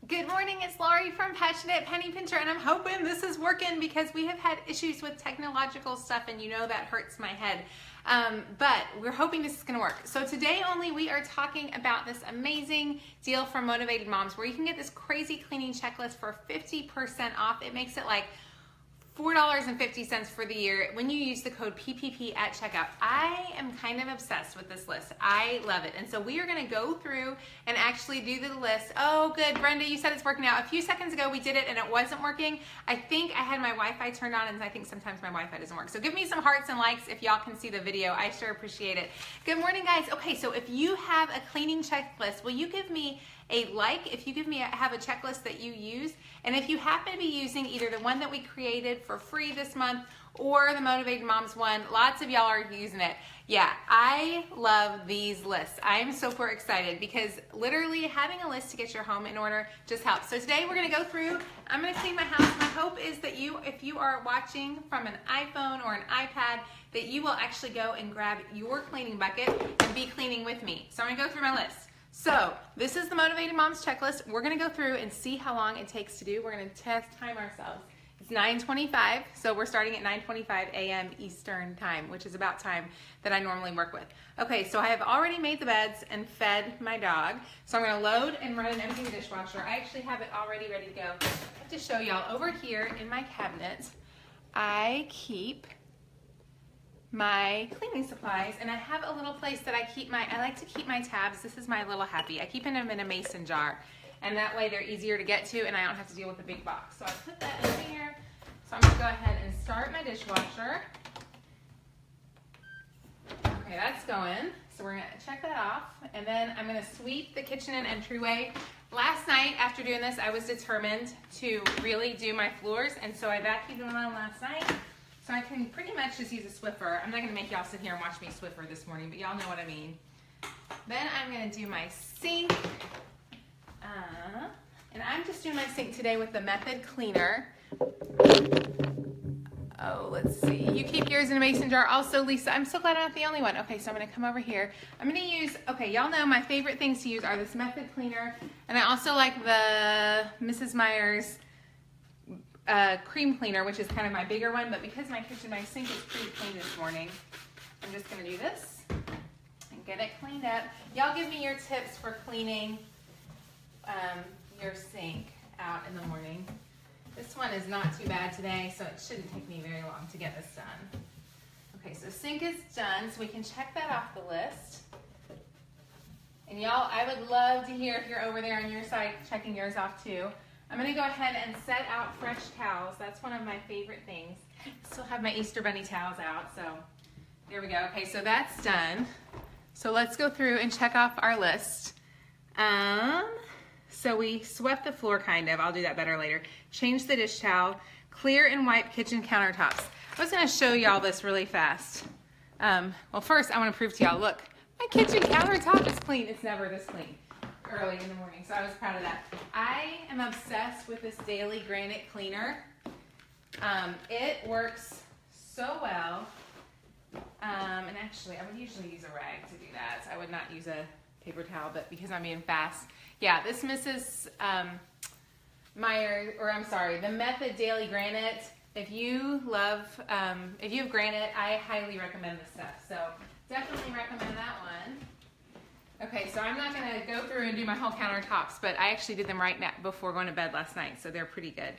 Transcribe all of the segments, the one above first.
Good morning, it's Lori from Passionate Penny Pincher, and I'm hoping this is working because we have had issues with technological stuff and you know that hurts my head. But we're hoping this is going to work. So today only we are talking about this amazing deal from Motivated Moms where you can get this crazy cleaning checklist for 50% off. It makes it like $4.50 for the year when you use the code PPP at checkout. I am kind of obsessed with this list. I love it. And so we are going to go through and actually do the list. Oh, good. Brenda, you said it's working out. A few seconds ago we did it and it wasn't working. I think I had my Wi-Fi turned on and I think sometimes my Wi-Fi doesn't work. So give me some hearts and likes if y'all can see the video. I sure appreciate it. Good morning, guys. Okay, so if you have a cleaning checklist, will you give me a like if you have a checklist that you use? And if you happen to be using either the one that we created for free this month or the Motivated Moms one, lots of y'all are using it. Yeah, I love these lists. I am super excited because literally having a list to get your home in order just helps. So today we're going to go through, I'm going to clean my house. My hope is that if you are watching from an iPhone or an iPad, that you will actually go and grab your cleaning bucket and be cleaning with me. So I'm going to go through my list. So this is the Motivated Moms checklist. We're going to go through and see how long it takes to do. We're going to time ourselves. It's 9:25, so we're starting at 9:25 a.m. Eastern time, which is about time that I normally work with. Okay, so I have already made the beds and fed my dog. So I'm going to load and run an empty dishwasher. I actually have it already ready to go. I have to show y'all over here in my cabinet. I keep my cleaning supplies, and I have a little place that I like to keep my tabs. This is my little happy. I keep them in a mason jar, and that way they're easier to get to, and I don't have to deal with a big box. So I put that in here. So I'm gonna go ahead and start my dishwasher. Okay, that's going. So we're gonna check that off, and then I'm gonna sweep the kitchen and entryway. Last night, after doing this, I was determined to really do my floors, and so I vacuumed them on last night. So I can pretty much just use a Swiffer. I'm not gonna make y'all sit here and watch me Swiffer this morning, but y'all know what I mean. Then I'm gonna do my sink. And I'm just doing my sink today with the Method Cleaner. Oh, let's see. You keep yours in a mason jar. Also, Lisa, I'm so glad I'm not the only one. Okay, so I'm gonna come over here. I'm gonna use, okay, y'all know my favorite things to use are this Method Cleaner, and I also like the Mrs. Meyer's cream cleaner, which is kind of my bigger one, but because my sink is pretty clean this morning, I'm just going to do this and get it cleaned up. Y'all give me your tips for cleaning your sink out in the morning. This one is not too bad today, so it shouldn't take me very long to get this done. Okay, so sink is done, so we can check that off the list. And y'all, I would love to hear if you're over there on your side checking yours off too. I'm going to go ahead and set out fresh towels. That's one of my favorite things. I still have my Easter Bunny towels out, so there we go. Okay, so that's done. So let's go through and check off our list. So we swept the floor kind of. I'll do that better later. Change the dish towel. Clear and wipe kitchen countertops. I was going to show y'all this really fast. Well, first I want to prove to y'all, look, my kitchen countertop is clean. It's never this clean early in the morning, so I was proud of that. I am obsessed with this Daily Granite Cleaner. It works so well, and actually I would usually use a rag to do that. I would not use a paper towel, but because I'm being fast, yeah, this Mrs. Meyer, or I'm sorry, the Method Daily Granite. If you have granite, I highly recommend this stuff, so definitely recommend that one. Okay, so I'm not going to go through and do my whole countertops, but I actually did them right now before going to bed last night, so they're pretty good.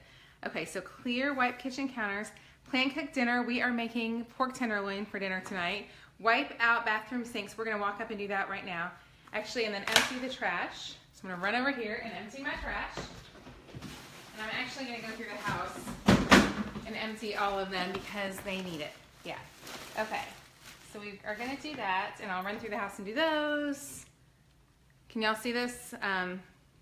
Okay, so clear, wipe kitchen counters. Plan cook dinner. We are making pork tenderloin for dinner tonight. Wipe out bathroom sinks. We're going to walk up and do that right now. Actually, and then empty the trash. So I'm going to run over here and empty my trash. And I'm actually going to go through the house and empty all of them because they need it. Yeah. Okay. So we are going to do that, and I'll run through the house and do those. Can y'all see this?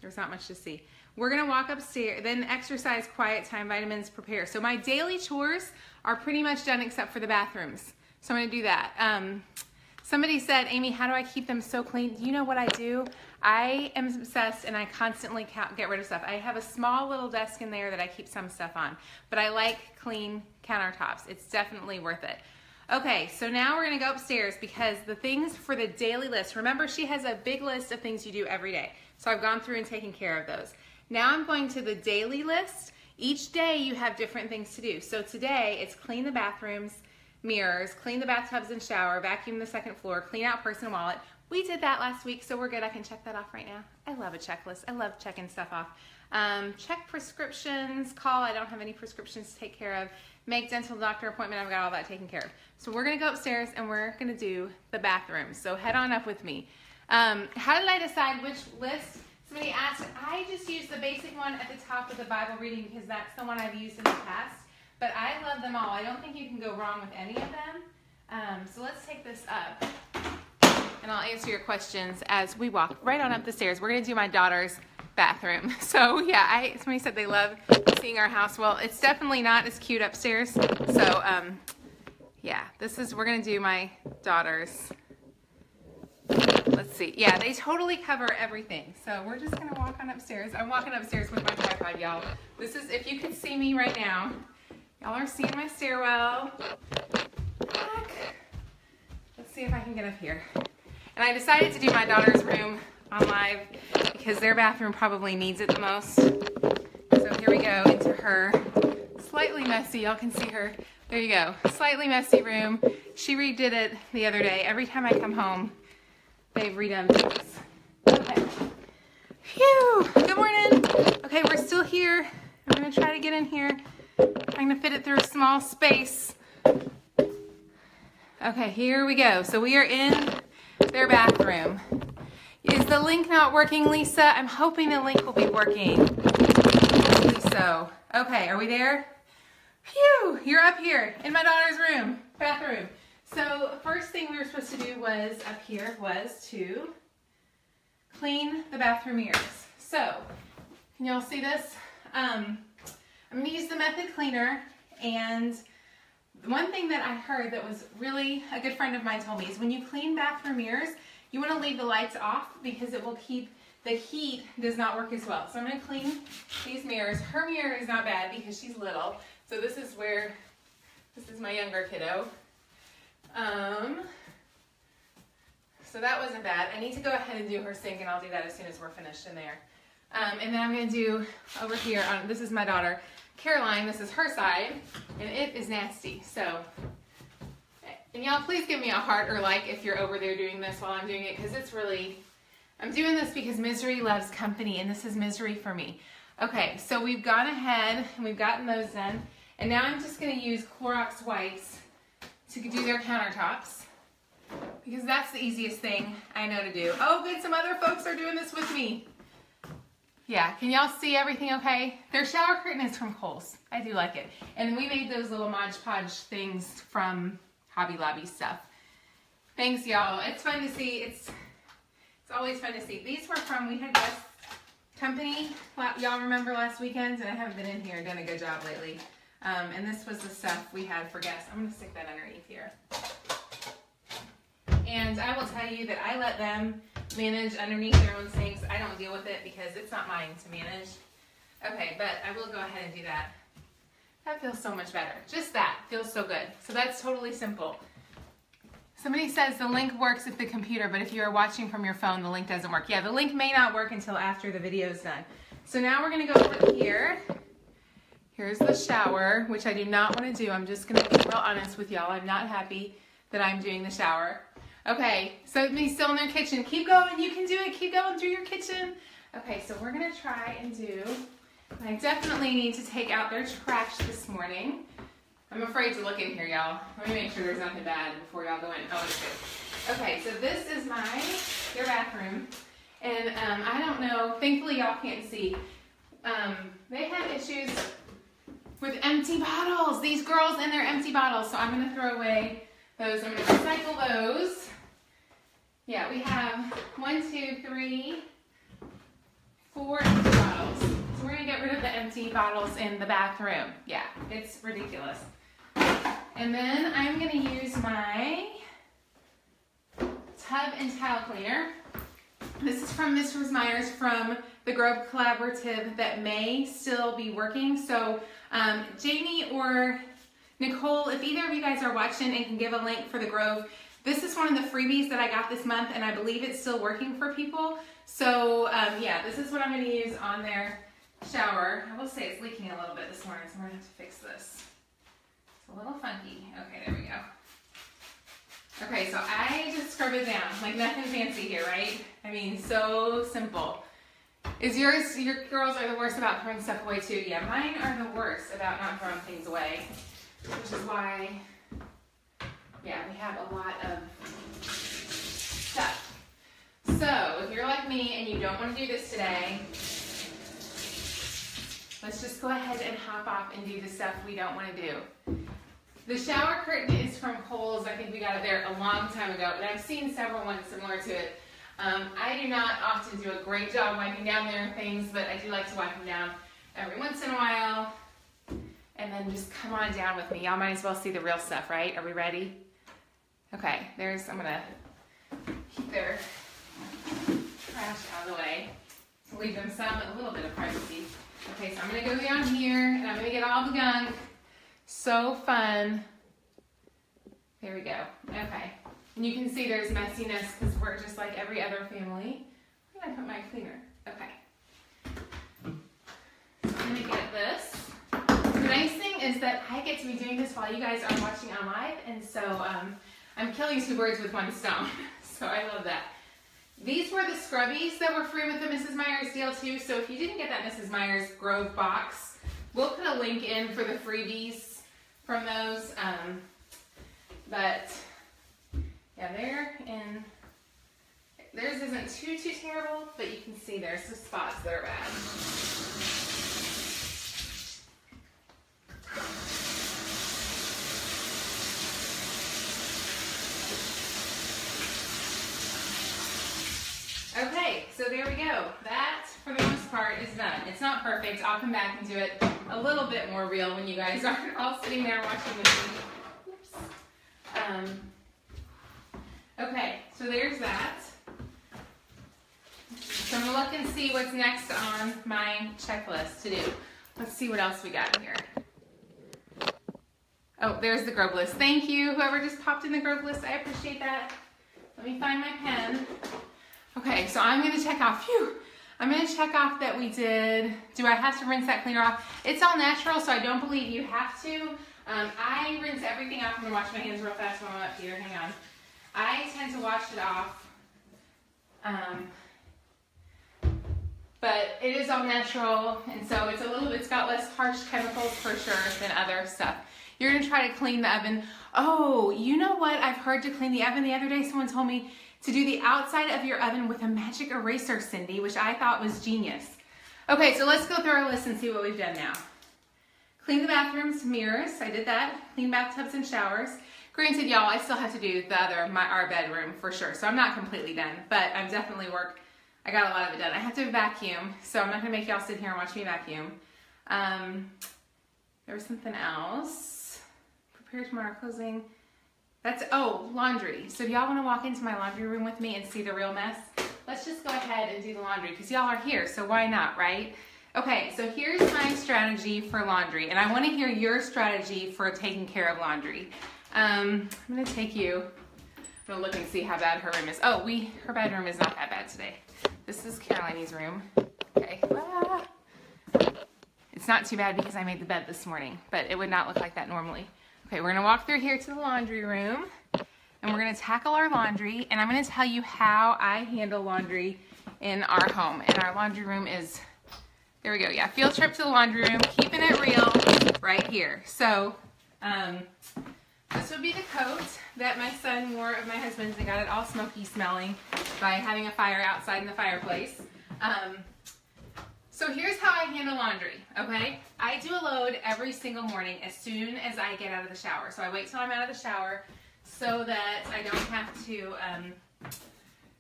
There's not much to see. We're going to walk upstairs, then exercise, quiet time, vitamins, prepare. So my daily chores are pretty much done except for the bathrooms. So I'm going to do that. Somebody said, Amy, how do I keep them so clean? Do you know what I do? I am obsessed and I constantly get rid of stuff. I have a small little desk in there that I keep some stuff on, but I like clean countertops. It's definitely worth it. Okay, so now we're gonna go upstairs because the things for the daily list, remember she has a big list of things you do every day. So I've gone through and taken care of those. Now I'm going to the daily list. Each day you have different things to do. So today it's clean the bathrooms, mirrors, clean the bathtubs and shower, vacuum the second floor, clean out purse and wallet. We did that last week, so we're good. I can check that off right now. I love a checklist. I love checking stuff off. Check prescriptions, call. I don't have any prescriptions to take care of. Make dental doctor appointment. I've got all that taken care of. So we're going to go upstairs and we're going to do the bathroom. So head on up with me. How did I decide which list? Somebody asked. I just used the basic one at the top of the Bible reading because that's the one I've used in the past. But I love them all. I don't think you can go wrong with any of them. So let's take this up. And I'll answer your questions as we walk right on up the stairs. We're going to do my daughter's bathroom. So yeah, somebody said they love seeing our house. Well, it's definitely not as cute upstairs. So yeah, we're going to do my daughter's. Let's see. Yeah, they totally cover everything. So we're just going to walk on upstairs. I'm walking upstairs with my tripod, y'all. This is, if you could see me right now, y'all are seeing my stairwell. Back. Let's see if I can get up here. And I decided to do my daughter's room on live because their bathroom probably needs it the most. So here we go into her slightly messy, y'all can see her. There you go, slightly messy room. She redid it the other day. Every time I come home, they've redone things. Okay. Phew, good morning. Okay, we're still here. I'm gonna try to get in here. I'm gonna fit it through a small space. Okay, here we go. So we are in their bathroom. Is the link not working, Lisa? I'm hoping the link will be working. Hopefully so. Okay, are we there? Phew, you're up here in my daughter's room, bathroom. So first thing we were supposed to do was up here was to clean the bathroom mirrors. So, can y'all see this? I'm gonna use the Method Cleaner, and one thing that I heard that was really, a good friend of mine told me, is when you clean bathroom mirrors, you want to leave the lights off because it will keep, the heat does not work as well. So I'm going to clean these mirrors. Her mirror is not bad because she's little. So this is my younger kiddo. So that wasn't bad. I need to go ahead and do her sink, and I'll do that as soon as we're finished in there. And then I'm going to do over here, this is my daughter, Caroline, this is her side, and it is nasty. So, and y'all please give me a heart or like if you're over there doing this while I'm doing it, because it's really, I'm doing this because misery loves company, and this is misery for me. Okay, so we've gone ahead and we've gotten those done, and now I'm just going to use Clorox wipes to do their countertops, because that's the easiest thing I know to do. Oh good, some other folks are doing this with me. Yeah, can y'all see everything okay? Their shower curtain is from Kohl's. I do like it. And we made those little Mod Podge things from Hobby Lobby stuff. Thanks, y'all. It's fun to see. It's always fun to see. These were from, we had Guest Company. Y'all remember last weekend? And I haven't been in here and done a good job lately. And this was the stuff we had for guests. I'm going to stick that underneath here. And I will tell you that I let them manage underneath their own sinks. I don't deal with it because it's not mine to manage. Okay, but I will go ahead and do that. That feels so much better. Just that feels so good. So that's totally simple. Somebody says the link works with the computer, but if you are watching from your phone, the link doesn't work. Yeah, the link may not work until after the video is done. So now we're going to go over here. Here's the shower, which I do not want to do. I'm just going to be real honest with y'all. I'm not happy that I'm doing the shower. Okay, so me still in their kitchen. Keep going, you can do it. Keep going through your kitchen. Okay, so we're gonna try and do, I definitely need to take out their trash this morning. I'm afraid to look in here, y'all. Let me make sure there's nothing bad before y'all go in. Oh, it's good. Okay, so this is their bathroom. And I don't know, thankfully y'all can't see. They have issues with empty bottles. These girls and their empty bottles. So I'm gonna throw away those. I'm gonna recycle those. Yeah, we have 1, 2, 3, 4 empty bottles. So we're gonna get rid of the empty bottles in the bathroom. Yeah, it's ridiculous. And then I'm gonna use my tub and towel cleaner. This is from Mrs. Myers from the Grove Collaborative that may still be working. So Jamie or Nicole, if either of you guys are watching and can give a link for the Grove, this is one of the freebies that I got this month, and I believe it's still working for people. So yeah, this is what I'm going to use on their shower. I will say it's leaking a little bit this morning, so we're going to have to fix this. It's a little funky. Okay, there we go. Okay, so I just scrub it down, like nothing fancy here, right? I mean, so simple. Your girls are the worst about throwing stuff away too? Yeah, mine are the worst about not throwing things away, which is why, yeah, we have a lot of stuff. So if you're like me and you don't want to do this today, let's just go ahead and hop off and do the stuff we don't want to do. The shower curtain is from Kohl's. I think we got it there a long time ago, but I've seen several ones similar to it. I do not often do a great job wiping down their things, but I do like to wipe them down every once in a while. And then just come on down with me. Y'all might as well see the real stuff, right? Are we ready? Okay, I'm gonna keep their trash out of the way to leave them a little bit of privacy. Okay, so I'm gonna go down here and I'm gonna get all the gunk. So fun. There we go. Okay. And you can see there's messiness because we're just like every other family. Where did I put my cleaner? Okay. So I'm gonna get this. The nice thing is that I get to be doing this while you guys are watching on live, and so I'm killing two birds with one stone. So I love that. These were the scrubbies that were free with the Mrs. Meyer's deal too. So if you didn't get that Mrs. Meyer's Grove box, we'll put a link in for the freebies from those. But yeah, theirs isn't too terrible, but you can see there's some spots that are bad. Okay, so there we go. That, for the most part, is done. It's not perfect. I'll come back and do it a little bit more real when you guys aren't all sitting there watching with me. Oops. Okay, so there's that. So I'm going to look and see what's next on my checklist to do. Let's see what else we got here. Oh, there's the Grove list. Thank you, whoever just popped in the Grove list. I appreciate that. Let me find my pen. Okay, so I'm going to check off. Phew. I'm going to check off that we did. Do I have to rinse that cleaner off? It's all natural, so I don't believe you have to. I rinse everything off. I'm going to wash my hands real fast while I'm up here. Hang on. I tend to wash it off. But it is all natural, and so it's got less harsh chemicals for sure than other stuff. You're going to try to clean the oven. Oh, you know what I've heard to clean the oven? The other day someone told me to do the outside of your oven with a magic eraser, Cindy, which I thought was genius. Okay, so let's go through our list and see what we've done now. Clean the bathrooms, mirrors, I did that. Clean bathtubs and showers. Granted, y'all, I still have to do our bedroom for sure, so I'm not completely done, but I'm definitely I got a lot of it done. I have to vacuum, so I'm not gonna make y'all sit here and watch me vacuum. There was something else. Prepare tomorrow closing. Laundry. So do y'all want to walk into my laundry room with me and see the real mess? Let's just go ahead and do the laundry because y'all are here, so why not, right? Okay, so here's my strategy for laundry, and I want to hear your strategy for taking care of laundry. I'm going to take you, I'm going to look and see how bad her room is. Oh, her bedroom is not that bad today. This is Caroline's room. Okay. It's not too bad because I made the bed this morning, but it would not look like that normally. Okay, we're gonna walk through here to the laundry room and we're gonna tackle our laundry, and I'm gonna tell you how I handle laundry in our home. And our laundry room is, there we go, yeah, field trip to the laundry room, keeping it real right here. So, this would be the coat that my son wore of my husband's and got it all smoky smelling by having a fire outside in the fireplace. So here's how I handle laundry, okay? I do a load every single morning as soon as I get out of the shower. So I wait till I'm out of the shower so that I don't have to,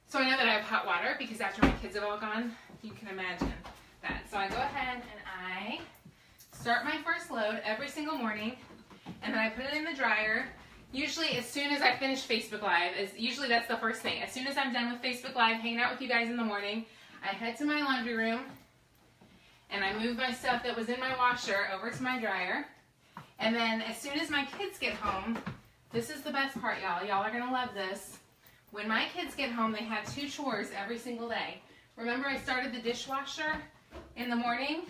so I know that I have hot water because after my kids have all gone, you can imagine that. So I go ahead and I start my first load every single morning, and then I put it in the dryer. Usually as soon as I finish Facebook Live, usually that's the first thing. As soon as I'm done with Facebook Live, hanging out with you guys in the morning, I head to my laundry room, and I move my stuff that was in my washer over to my dryer, And then as soon as my kids get home, this is the best part, y'all. Y'all are gonna love this. When my kids get home, they have 2 chores every single day. Remember I started the dishwasher in the morning?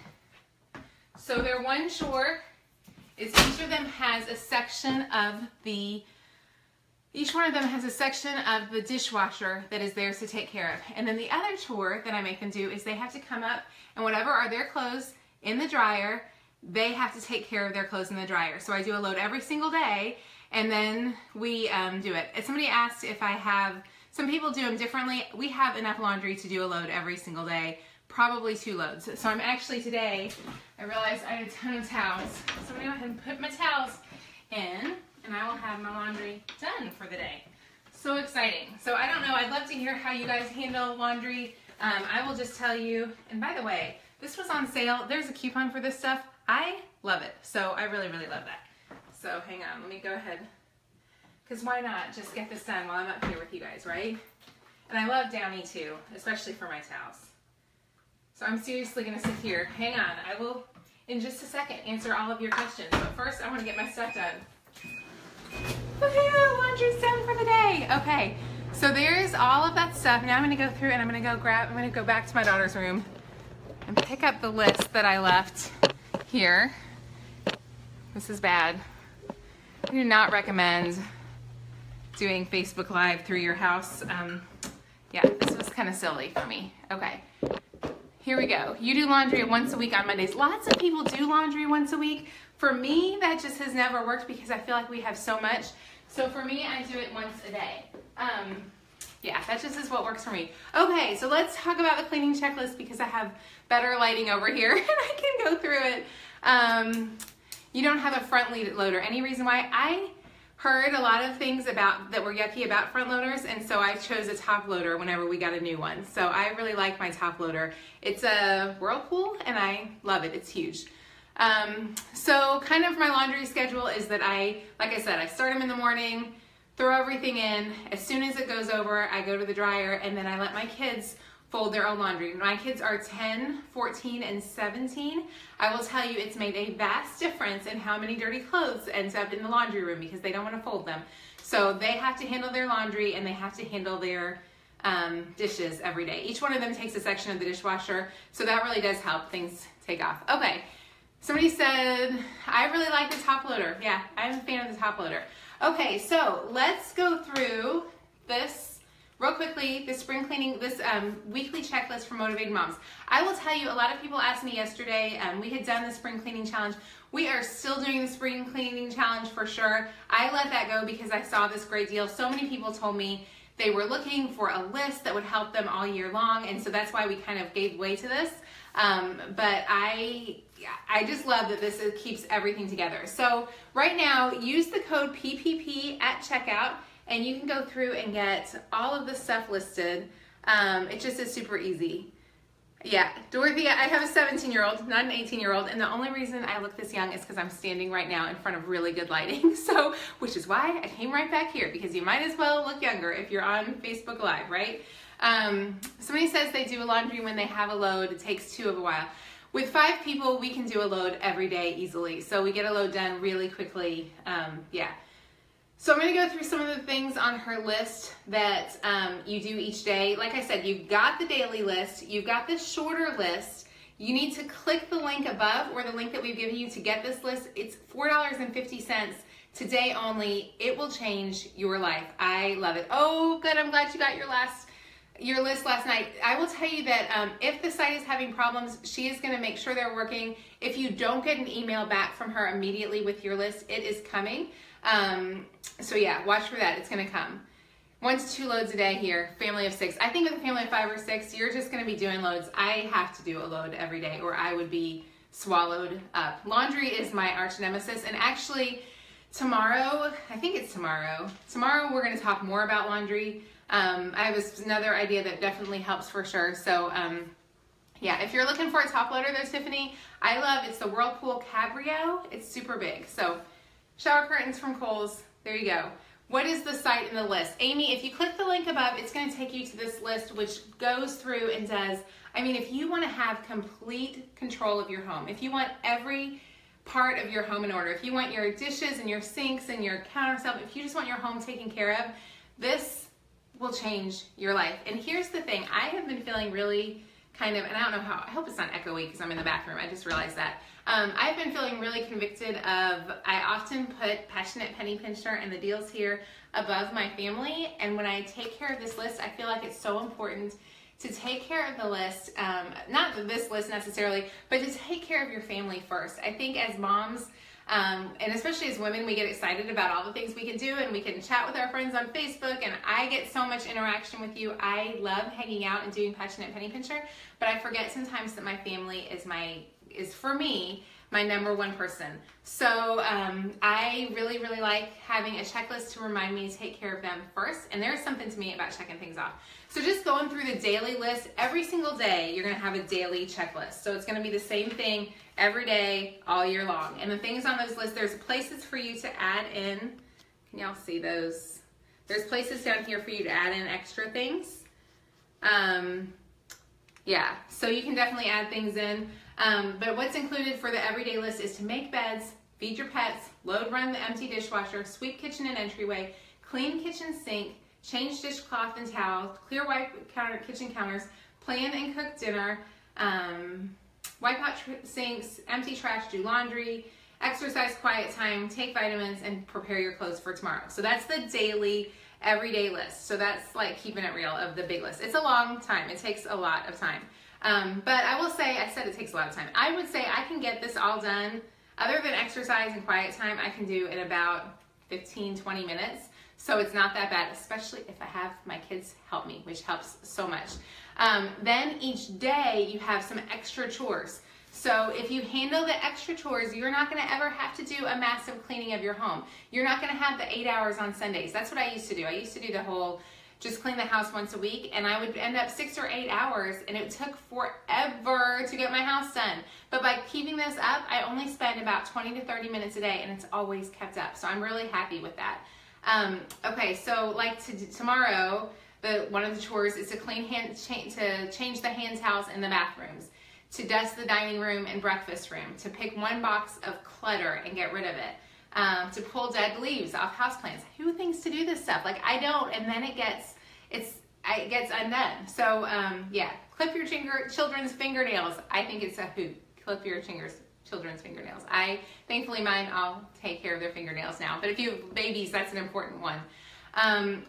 So their one chore is each of them has a section of the dishwasher that is theirs to take care of. And then the other chore that I make them do is they have to come up and whatever are their clothes in the dryer, they have to take care of their clothes in the dryer. So I do a load every single day, and then we do it. And somebody asked if I have, some people do them differently. We have enough laundry to do a load every single day, probably 2 loads. So I'm actually today, I realized I had a ton of towels. So I'm gonna go ahead and put my towels in, and I will have my laundry done for the day. So exciting. So I don't know, I'd love to hear how you guys handle laundry. I will just tell you, and by the way, this was on sale. There's a coupon for this stuff. I love it. So I really, really love that. So hang on, let me go ahead. Because why not just get this done while I'm up here with you guys, right? And I love Downy too, especially for my towels. So I'm seriously gonna sit here. Hang on, I will, in just a second, answer all of your questions. But first, I wanna get my stuff done. Okay, laundry's done for the day. Okay, so there's all of that stuff. Now I'm gonna go through and I'm gonna go back to my daughter's room and pick up the list that I left here. This is bad. I do not recommend doing Facebook Live through your house. Yeah, this was kind of silly for me. Okay, here we go. You do laundry once a week on Mondays. Lots of people do laundry once a week. For me, that just has never worked because I feel like we have so much. So for me, I do it once a day. Yeah, that just is what works for me. Okay, so let's talk about the cleaning checklist because I have better lighting over here and I can go through it. You don't have a front loader. Any reason why? I heard a lot of things that were yucky about front loaders, and so I chose a top loader whenever we got a new one. So I really like my top loader. It's a Whirlpool and I love it. It's huge. So kind of my laundry schedule is that like I said, I start them in the morning, throw everything in. As soon as it goes over, I go to the dryer, and then I let my kids fold their own laundry. My kids are 10, 14, and 17. I will tell you it's made a vast difference in how many dirty clothes ends up in the laundry room because they don't want to fold them. So they have to handle their laundry and they have to handle their dishes every day. Each one of them takes a section of the dishwasher, so that really does help things take off. Okay, somebody said, I really like the top loader. Yeah, I'm a fan of the top loader. Okay, so let's go through this real quickly, the spring cleaning, this weekly checklist for Motivated Moms. I will tell you, a lot of people asked me yesterday, we had done the spring cleaning challenge. We are still doing the spring cleaning challenge for sure. I let that go because I saw this great deal. So many people told me they were looking for a list that would help them all year long, and so that's why we kind of gave way to this. But I just love that this keeps everything together. So right now, use the code PPP at checkout, and you can go through and get all of the stuff listed. It just is super easy. Yeah, Dorothea, I have a 17-year-old, not an 18-year-old, and the only reason I look this young is because I'm standing right now in front of really good lighting, so, which is why I came right back here, because you might as well look younger if you're on Facebook Live, right? Somebody says they do a laundry when they have a load. It takes 2 of a while. With 5 people, we can do a load every day easily, so we get a load done really quickly. Yeah. So I'm going to go through some of the things on her list that you do each day. Like I said, you've got the daily list, you've got the shorter list. You need to click the link above or the link that we've given you to get this list. It's $4.50 today only. It will change your life. I love it. Oh, good. I'm glad you got your list last night. I will tell you that if the site is having problems, she is going to make sure they're working. If you don't get an email back from her immediately with your list, it is coming. So yeah, watch for that. It's going to come. 1 to 2 loads a day here, family of 6. I think with a family of 5 or 6, you're just going to be doing loads. I have to do a load every day or I would be swallowed up. Laundry is my arch nemesis, and actually tomorrow, I think it's tomorrow we're going to talk more about laundry. I have another idea that definitely helps for sure. So yeah, if you're looking for a top loader though, Tiffany, I love, it's the Whirlpool Cabrio. It's super big. So shower curtains from Kohl's, there you go. What is the site and the list? Amy, if you click the link above, it's going to take you to this list which goes through and does, I mean, if you want to have complete control of your home, if you want every part of your home in order, if you want your dishes and your sinks and your countertop, if you just want your home taken care of, this will change your life. And here's the thing, I have been feeling really kind of, and I don't know how, I hope it's not echoey because I'm in the bathroom, I just realized that. I've been feeling really convicted of, I often put Passionate Penny Pincher and the deals here above my family, and when I take care of this list, I feel like it's so important to take care of the list, not this list necessarily, but to take care of your family first. I think as moms, and especially as women, we get excited about all the things we can do, and we can chat with our friends on Facebook, and I get so much interaction with you. I love hanging out and doing Passionate Penny Pincher, but I forget sometimes that my family is for me, my number one person. So I really, really like having a checklist to remind me to take care of them first, and there's something to me about checking things off. So just going through the daily list, every single day you're gonna have a daily checklist. So it's gonna be the same thing every day, all year long. And the things on those lists, there's places for you to add in. Can y'all see those? There's places down here for you to add in extra things. Yeah, so you can definitely add things in. But what's included for the everyday list is to make beds, feed your pets, load run the empty dishwasher, sweep kitchen and entryway, clean kitchen sink, change dishcloth and towel, clear wipe kitchen counters, plan and cook dinner, wipe out sinks, empty trash, do laundry, exercise, quiet time, take vitamins, and prepare your clothes for tomorrow. So that's the daily, everyday list. So that's like keeping it real of the big list. It's a long time. It takes a lot of time. But I will say, I said it takes a lot of time. I would say I can get this all done, other than exercise and quiet time, I can do in about 15, 20 minutes. So it's not that bad, especially if I have my kids help me, which helps so much. Then each day you have some extra chores. So if you handle the extra chores, you're not gonna ever have to do a massive cleaning of your home. You're not gonna have the 8 hours on Sundays. That's what I used to do. I used to do the whole, just clean the house once a week, and I would end up 6 or 8 hours, and it took forever to get my house done. But by keeping this up, I only spend about 20 to 30 minutes a day, and it's always kept up. So I'm really happy with that. Okay, so like tomorrow, one of the chores is to change the hand towels in the bathrooms, to dust the dining room and breakfast room, to pick one box of clutter and get rid of it, to pull dead leaves off houseplants. Who thinks to do this stuff? Like I don't, and then it gets undone. So yeah, clip your children's fingernails. I think it's a hoot. Clip your children's fingernails. Thankfully mine, I'll take care of their fingernails now. But if you have babies, that's an important one.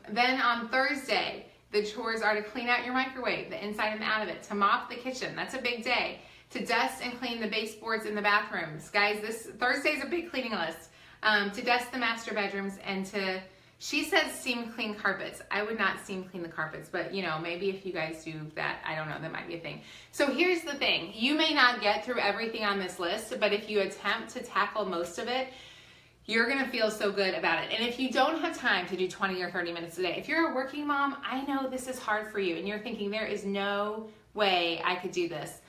Then on Thursday, the chores are to clean out your microwave, the inside and the out of it, to mop the kitchen. That's a big day. To dust and clean the baseboards in the bathrooms. Guys, this Thursday's a big cleaning list. To dust the master bedrooms and to, she says steam clean carpets. I would not steam clean the carpets, but you know, maybe if you guys do that, I don't know, that might be a thing. So here's the thing. You may not get through everything on this list, but if you attempt to tackle most of it, you're gonna feel so good about it. And if you don't have time to do 20 or 30 minutes a day, if you're a working mom, I know this is hard for you and you're thinking there is no way I could do this.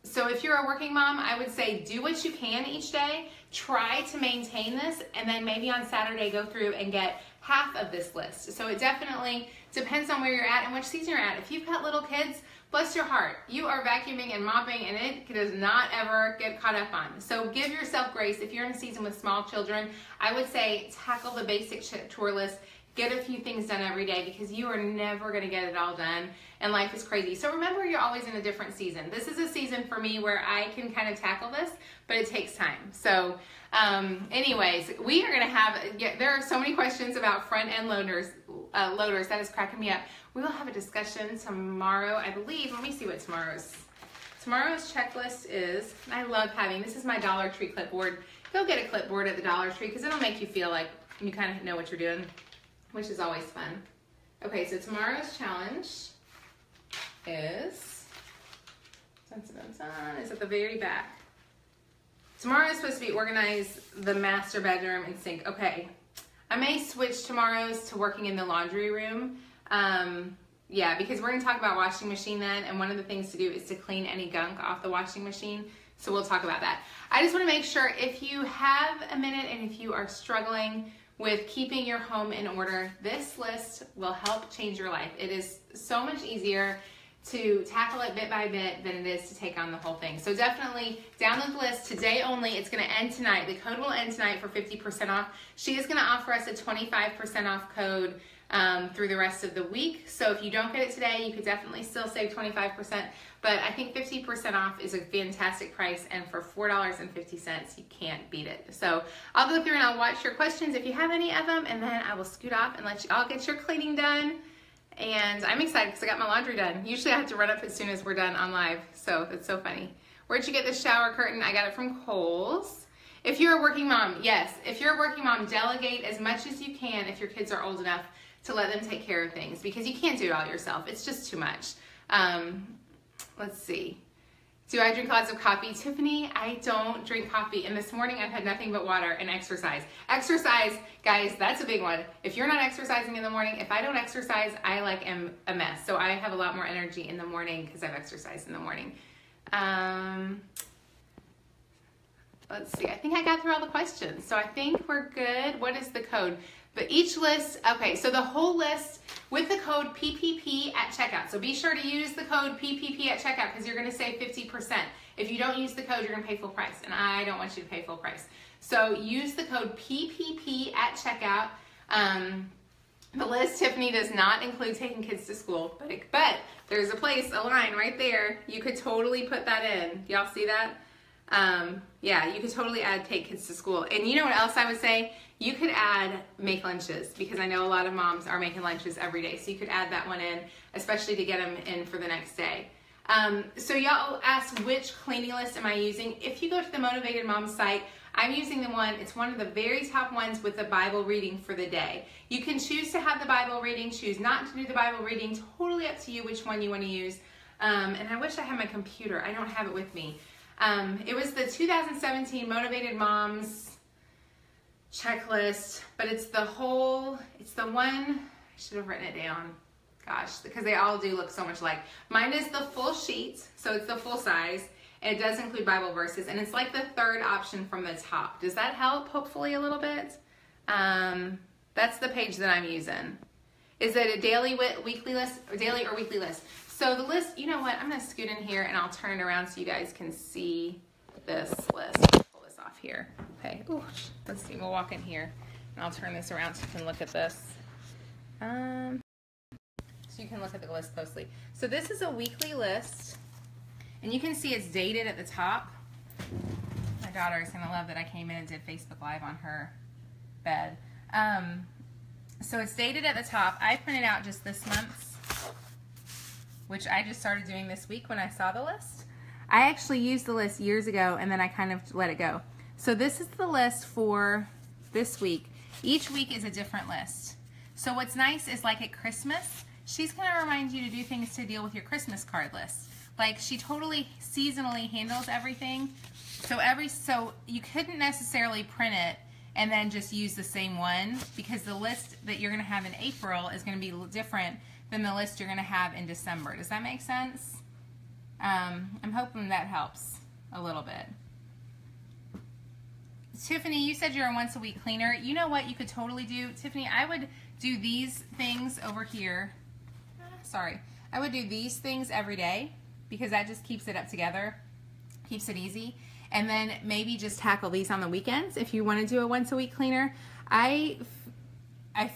So if you're a working mom, I would say do what you can each day, try to maintain this, and then maybe on Saturday go through and get half of this list. So it definitely depends on where you're at and which season you're at. If you've got little kids, bless your heart, you are vacuuming and mopping and it does not ever get caught up on. So give yourself grace. If you're in a season with small children, I would say tackle the basic chore list. Get a few things done every day because you are never going to get it all done and life is crazy. So remember, you're always in a different season. This is a season for me where I can kind of tackle this, but it takes time. So anyways, we are going to have, there are so many questions about front end loaders. That is cracking me up. We will have a discussion tomorrow, I believe. Let me see what tomorrow's checklist is. I love having, this is my Dollar Tree clipboard. Go get a clipboard at the Dollar Tree because it'll make you feel like you kind of know what you're doing, which is always fun. Okay, so tomorrow's challenge is at the very back. Tomorrow is supposed to be organize the master bedroom and sink. Okay, I may switch tomorrow's to working in the laundry room. Yeah, because we're going to talk about washing machine then, and one of the things to do is to clean any gunk off the washing machine. So we'll talk about that. I just want to make sure if you have a minute and if you are struggling with keeping your home in order, this list will help change your life. It is so much easier to tackle it bit by bit than it is to take on the whole thing. So definitely download the list today only. It's going to end tonight. The code will end tonight for 50% off. She is going to offer us a 25% off code through the rest of the week. So if you don't get it today, you could definitely still save 25%. But I think 50% off is a fantastic price, and for $4.50, you can't beat it. So I'll go through and I'll watch your questions if you have any of them, and then I will scoot off and let you all get your cleaning done. And I'm excited because I got my laundry done. Usually I have to run up as soon as we're done on live, so it's so funny. Where'd you get this shower curtain? I got it from Kohl's. If you're a working mom, yes. If you're a working mom, delegate as much as you can if your kids are old enough to let them take care of things, because you can't do it all yourself. It's just too much. Let's see. Do I drink lots of coffee? Tiffany, I don't drink coffee. And this morning I've had nothing but water and exercise. Exercise, guys, that's a big one. If you're not exercising in the morning, if I don't exercise, I am a mess. So I have a lot more energy in the morning because I've exercised in the morning. Let's see, I think I got through all the questions. So I think we're good. What is the code? But each list, okay, so the whole list with the code PPP at checkout. So be sure to use the code PPP at checkout because you're going to save 50%. If you don't use the code, you're going to pay full price, and I don't want you to pay full price. So use the code PPP at checkout. The list, Tiffany, does not include taking kids to school, but there's a place, a line right there. You could totally put that in. Y'all see that? Yeah, you could totally add take kids to school. And you know what else I would say? You could add make lunches, because I know a lot of moms are making lunches every day. So you could add that one in, especially to get them in for the next day. So y'all asked which cleaning list am I using. If you go to the Motivated Mom site, I'm using the one, it's one of the very top ones with the Bible reading for the day. You can choose to have the Bible reading, choose not to do the Bible reading, totally up to you which one you want to use. And I wish I had my computer. I don't have it with me. It was the 2017 Motivated Moms checklist, but it's the one, I should have written it down, gosh, because they all do look so much alike. Mine is the full sheet, so it's the full size, and it does include Bible verses, and it's like the third option from the top. Does that help, hopefully, a little bit? That's the page that I'm using. Is it a daily, weekly list, or daily or weekly list? So the list, you know what, I'm going to scoot in here and I'll turn it around so you guys can see this list. Pull this off here. Okay, ooh, let's see, we'll walk in here and I'll turn this around so you can look at this. So you can look at the list closely. So this is a weekly list, and you can see it's dated at the top. My daughter is going to love that I came in and did Facebook Live on her bed. So it's dated at the top. I printed out just this month's, which I just started doing this week when I saw the list. I actually used the list years ago, and then I kind of let it go. So this is the list for this week. Each week is a different list. So what's nice is, like at Christmas, she's going to remind you to do things to deal with your Christmas card list. Like, she totally seasonally handles everything. So you couldn't necessarily print it and then just use the same one, because the list that you're going to have in April is going to be different than the list you're going to have in December. Does that make sense? I'm hoping that helps a little bit. Tiffany, you said you're a once a week cleaner. You know what you could totally do? Tiffany, I would do these things over here. Sorry. I would do these things every day, because that just keeps it up together, keeps it easy. And then maybe just tackle these on the weekends if you want to do a once a week cleaner. I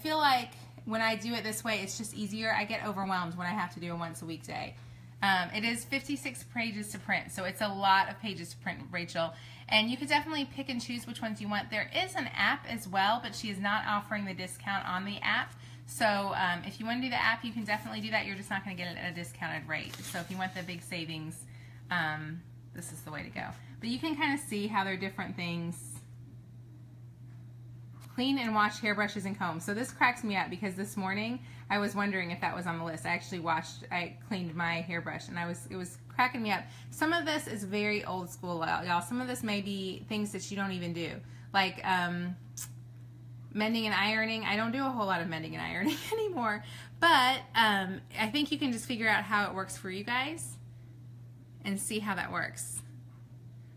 feel like when I do it this way, it's just easier. I get overwhelmed when I have to do a once a week day. It is 56 pages to print, so it's a lot of pages to print, Rachel. And you could definitely pick and choose which ones you want. There is an app as well, but she is not offering the discount on the app. So if you want to do the app, you can definitely do that. You're just not going to get it at a discounted rate. So if you want the big savings, this is the way to go. But you can kind of see how they're different things. Clean and wash hairbrushes and combs. So this cracks me up, because this morning I was wondering if that was on the list. I cleaned my hairbrush, and it was cracking me up. Some of this is very old school, y'all. Some of this may be things that you don't even do, like mending and ironing. I don't do a whole lot of mending and ironing anymore, but I think you can just figure out how it works for you guys and see how that works.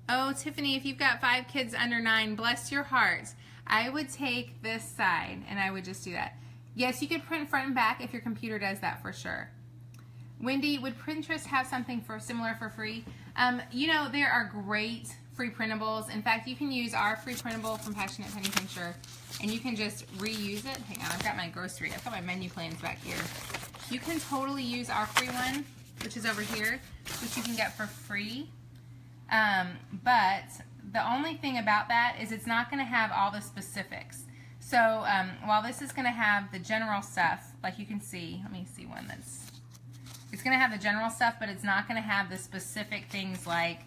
Oh, Tiffany, if you've got 5 kids under 9, bless your heart. I would take this side and I would just do that. Yes, you could print front and back if your computer does that, for sure. Wendy, would Pinterest have something similar for free? You know, there are great free printables. In fact, you can use our free printable from Passionate Penny Pincher, and you can just reuse it. Hang on, I've got my my menu plans back here. You can totally use our free one, which is over here, which you can get for free. But the only thing about that is it's not going to have all the specifics. So while this is going to have the general stuff, like you can see, let me see one that's, it's going to have the general stuff, but it's not going to have the specific things like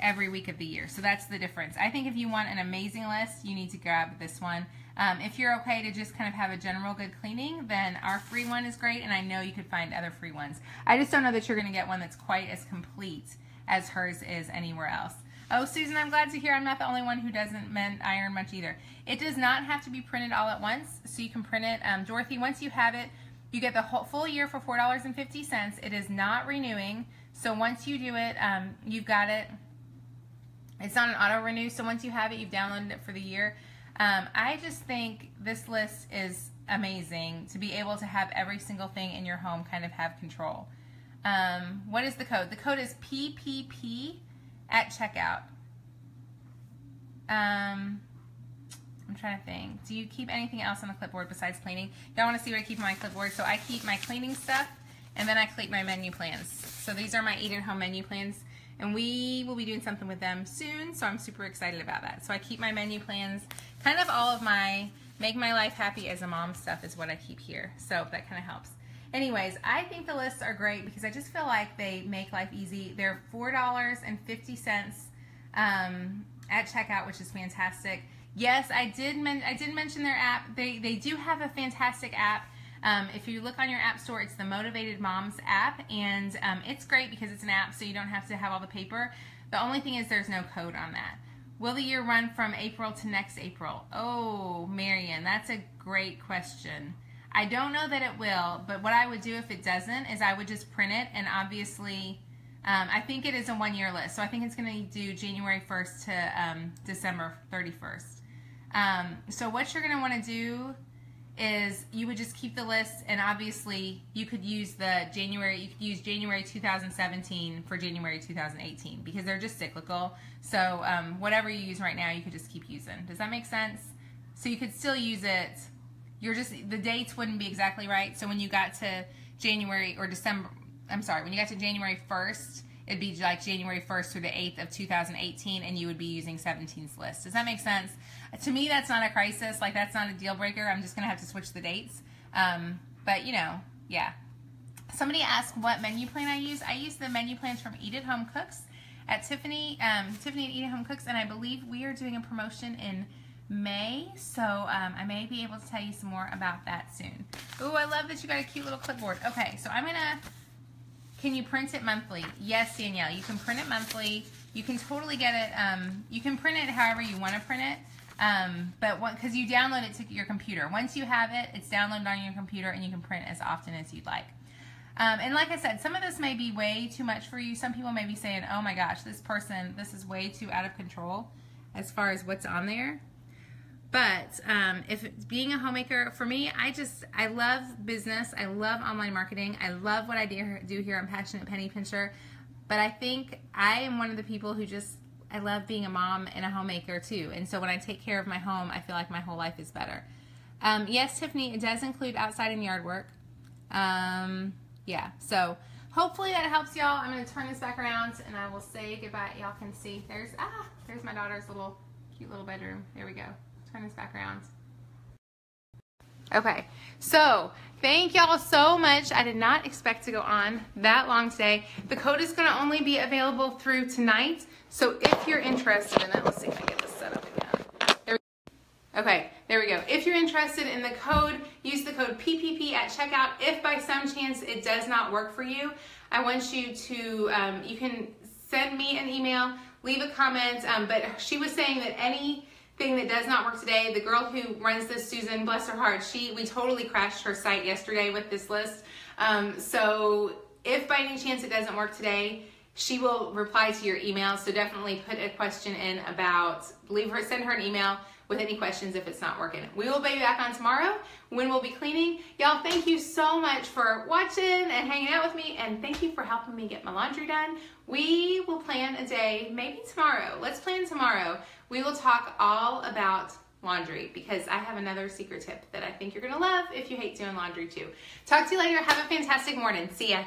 every week of the year. So that's the difference. I think if you want an amazing list, you need to grab this one. If you're okay to just kind of have a general good cleaning, then our free one is great, and I know you could find other free ones. I just don't know that you're going to get one that's quite as complete as hers is anywhere else. Oh, Susan, I'm glad to hear I'm not the only one who doesn't iron much either. It does not have to be printed all at once, so you can print it. Dorothy, once you have it, you get the full year for $4.50. It is not renewing, so once you do it, you've got it. It's not an auto renew, so once you have it, you've downloaded it for the year. I just think this list is amazing to be able to have every single thing in your home kind of have control. What is the code? The code is PPP at checkout. I'm trying to think. Do you keep anything else on the clipboard besides cleaning? Y'all want to see what I keep on my clipboard? So I keep my cleaning stuff, and then I keep my menu plans. So these are my Eat at Home menu plans. And we will be doing something with them soon, so I'm super excited about that. So I keep my menu plans, kind of all of my make my life happy as a mom stuff is what I keep here. So that kind of helps. Anyways, I think the lists are great because I just feel like they make life easy. They're $4.50 at checkout, which is fantastic. Yes, I didn't mention their app. They do have a fantastic app. If you look on your app store, it's the Motivated Moms app, and it's great because it's an app, so you don't have to have all the paper. The only thing is there's no code on that. Will the year run from April to next April? Oh, Marion, that's a great question. I don't know that it will, but what I would do if it doesn't is I would just print it, and obviously I think it is a one-year list, so I think it's going to do January 1st to December 31st. So what you're going to want to do is you would just keep the list, and obviously you could use January 2017 for January 2018 because they're just cyclical. So whatever you use right now, you could just keep using. Does that make sense? So you could still use it. The dates wouldn't be exactly right. So when you got to January or December, I'm sorry, when you got to January 1st, it'd be like January 1st through the 8th of 2018, and you would be using 17's list. Does that make sense? To me, that's not a crisis. Like, that's not a deal breaker. I'm just going to have to switch the dates. But, you know, yeah. Somebody asked what menu plan I use. I use the menu plans from Eat at Home Cooks at Tiffany at Eat at Home Cooks, and I believe we are doing a promotion in May, so I may be able to tell you some more about that soon. Ooh, I love that you got a cute little clipboard. Okay, so I'm going to... Can you print it monthly? Yes, Danielle, you can print it monthly. You can totally get it, you can print it however you want to print it, but because you download it to your computer. Once you have it, it's downloaded on your computer, and you can print as often as you'd like. And like I said, some of this may be way too much for you. Some people may be saying, oh my gosh, this is way too out of control as far as what's on there. But if it's being a homemaker, for me, I love business. I love online marketing. I love what I do here on Passionate Penny Pincher. But I think I am one of the people who I love being a mom and a homemaker too. And so when I take care of my home, I feel like my whole life is better. Yes, Tiffany, it does include outside and yard work. Yeah, so hopefully that helps y'all. I'm going to turn this back around and I will say goodbye. Y'all can see there's my daughter's cute little bedroom. There we go. Turn this back around. Okay, so thank y'all so much. I did not expect to go on that long today. The code is going to only be available through tonight. So if you're interested in it, let's see if I get this set up again. Okay, there we go. If you're interested in the code, use the code PPP at checkout. If by some chance it does not work for you, I want you to, you can send me an email, leave a comment, but she was saying that anything that does not work today, the girl who runs this, Susan, bless her heart, we totally crashed her site yesterday with this list. So if by any chance it doesn't work today, she will reply to your email. So definitely put a question in about, send her an email with any questions if it's not working. We will be back on tomorrow when we'll be cleaning. Y'all, thank you so much for watching and hanging out with me, and thank you for helping me get my laundry done. We will plan a day, maybe tomorrow. Let's plan tomorrow. We will talk all about laundry because I have another secret tip that I think you're gonna love if you hate doing laundry too. Talk to you later. Have a fantastic morning. See ya.